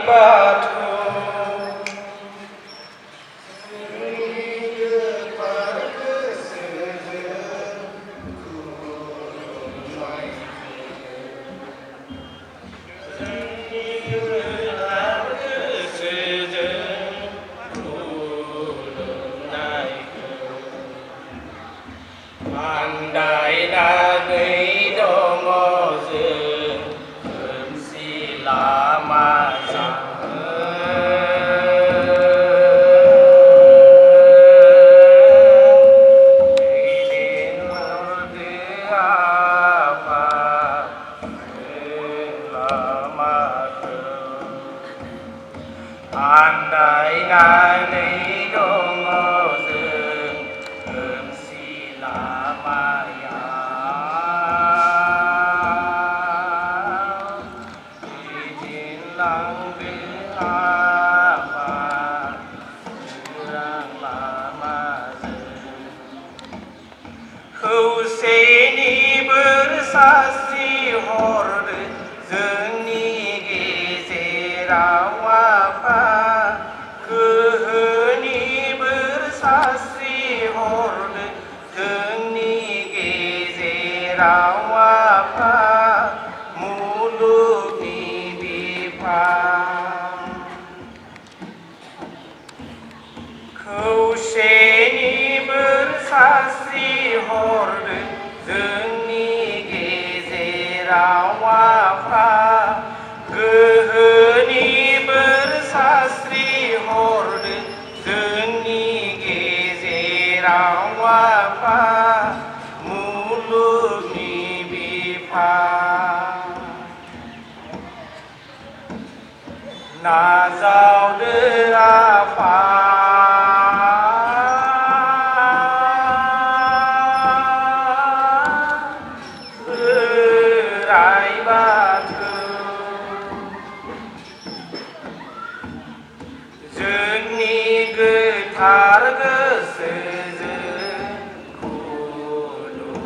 बाथौ आन्दायनानै दङ जों खोमसि लामाजों दैदेनहरदो आफा लामाखौ आन्दायनानै दङ जों खोमसि लामायाव दैदेनलांदो आफा सोरां लामाजों खौसेनि बोर सारस्रि हरदो जोंनि गेजेराव आफा गोहोनि बोर सारस्रि हरदो जोंनि गेजेराव आफा मुलुगनि बिफा खौसेनि बोर सारस्रि हरदो जोंनि गेजेराव आफा गोहोनि बोर सारस्रि हरदो जोंनि गेजेराव आफा मुलुगनि बिफा नाजावदो आफा बोराइ बाथौ जोंनि गोथार गोसोजों खुलुमनायखौ